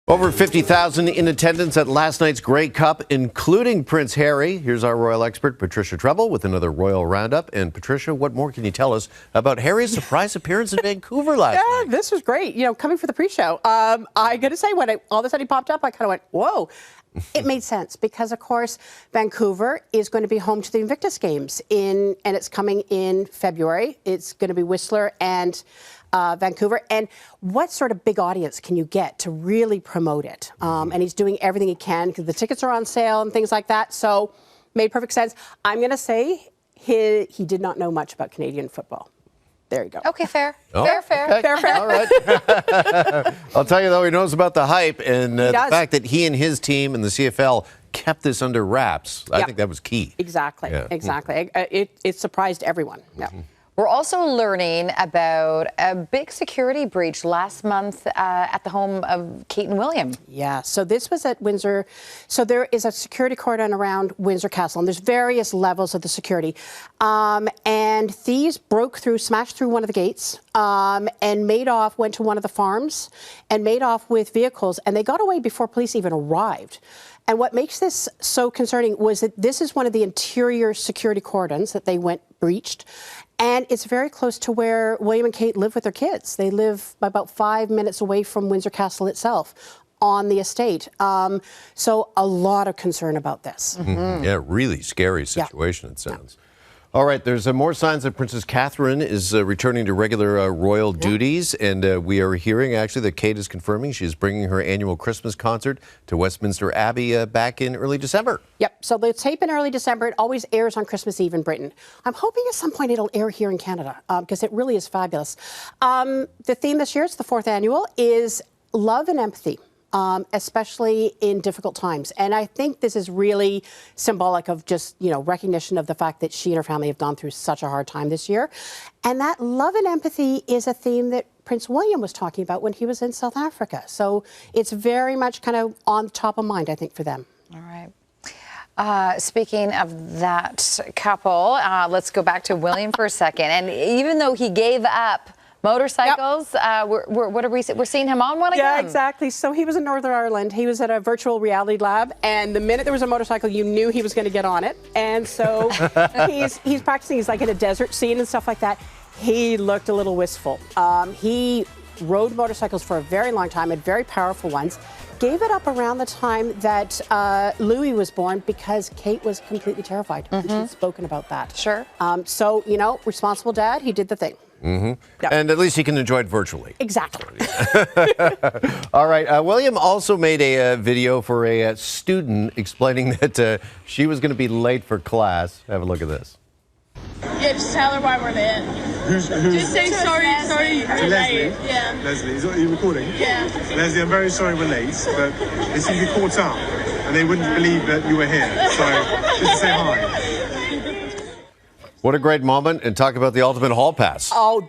Over 50,000 in attendance at last night's Grey Cup, including Prince Harry. Here's our royal expert, Patricia Treble, with another royal roundup. And Patricia, what more can you tell us about Harry's surprise appearance in Vancouver last night? This was great. You know, coming for the pre-show, I got to say, when all of a sudden he popped up, I kind of went, whoa. It made sense because, of course, Vancouver is going to be home to the Invictus Games, and it's coming in February. It's going to be Whistler and Vancouver. And what sort of big audience can you get to really promote it? And he's doing everything he can because the tickets are on sale and things like that. So made perfect sense. I'm going to say he did not know much about Canadian football. There you go. Okay, fair. Oh, Fair. All right. I'll tell you, though, he knows about the hype and the fact that he and his team and the CFL kept this under wraps. I think that was key. Exactly. Yeah. Exactly. It surprised everyone. Yeah. We're also learning about a big security breach last month at the home of Kate and William. Yeah, so this was at Windsor. So there is a security cordon around Windsor Castle, and there's various levels of the security. And thieves broke through, smashed through one of the gates, and made off, went to one of the farms, and made off with vehicles. And they got away before police even arrived. And what makes this so concerning was that this is one of the interior security cordons that they breached. And it's very close to where William and Kate live with their kids. They live about 5 minutes away from Windsor Castle itself on the estate. So a lot of concern about this. Yeah, really scary situation, it sounds. All right, there's more signs that Princess Catherine is returning to regular royal duties, and we are hearing actually that Kate is confirming she's bringing her annual Christmas concert to Westminster Abbey back in early December. Yep, so the tape in early December, it always airs on Christmas Eve in Britain. I'm hoping at some point it'll air here in Canada, because it really is fabulous. The theme this year, it's the 4th annual, is love and empathy. Especially in difficult times. And I think this is really symbolic of just, recognition of the fact that she and her family have gone through such a hard time this year. And that love and empathy is a theme that Prince William was talking about when he was in South Africa. So it's very much kind of on top of mind, I think, for them. All right. Speaking of that couple, let's go back to William for a second. And even though he gave up motorcycles, we're seeing him on one again. Yeah, exactly. So he was in Northern Ireland. He was at a virtual reality lab, and the minute there was a motorcycle, you knew he was going to get on it. And so he's practicing. He's like in a desert scene and stuff like that. He looked a little wistful. He rode motorcycles for a very long time, had very powerful ones. Gave it up around the time that Louis was born because Kate was completely terrified. And she'd spoken about that. Sure. So, responsible dad, he did the thing. Yep. And at least he can enjoy it virtually. Exactly. All right. William also made a video for a student explaining that she was going to be late for class. Have a look at this. Yeah, just tell her why we're late. Just say sorry, to Leslie. Yeah. Leslie, are you recording? Yeah. Leslie, I'm very sorry we're late, but they seem to be caught up, and they wouldn't believe that you were here. So, just to say hi. What a great moment, and talk about the ultimate hall pass. Oh,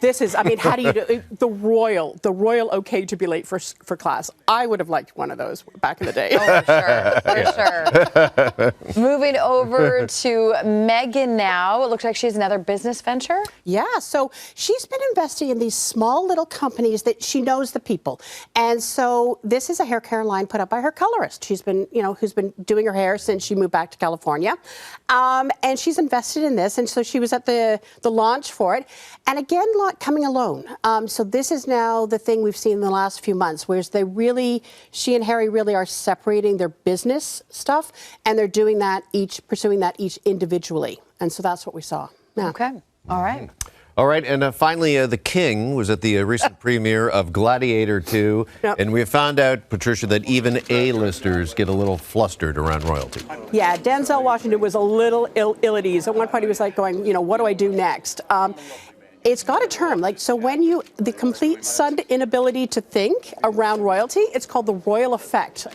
how do you do it? The royal okay to be late for class. I would have liked one of those back in the day. Oh, for sure. Moving over to Meghan now. It looks like she has another business venture. Yeah, so she's been investing in these small little companies that she knows the people. And so this is a hair care line put up by her colorist. She's been, who's been doing her hair since she moved back to California. And she's invested in this, and so she was at the launch for it. And again, not coming alone. So this is now the thing we've seen in the last few months, whereas she and Harry really are separating their business stuff, and they're doing that pursuing that each individually. And so that's what we saw. Yeah. Okay. All right. All right, and finally, the King was at the recent premiere of Gladiator 2, and we have found out, Patricia, that even A-listers get a little flustered around royalty. Yeah, Denzel Washington was a little ill at ease. At one point, he was like going, what do I do next? It's got a term, when the complete sudden inability to think around royalty, it's called the royal effect.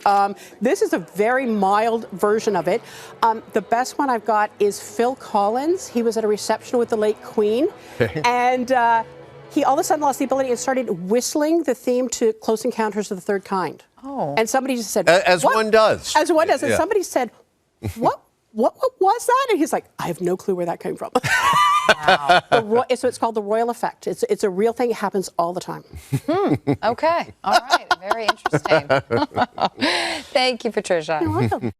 This is a very mild version of it. The best one I've got is Phil Collins. He was at a reception with the late Queen, and he all of a sudden lost the ability and started whistling the theme to Close Encounters of the Third Kind. Oh. And somebody just said, As one does. As one does. And somebody said, what was that? And he's like, I have no clue where that came from. Wow. So it's called the royal effect. It's a real thing. It happens all the time. Okay. All right. Very interesting. Thank you, Patricia. You're welcome.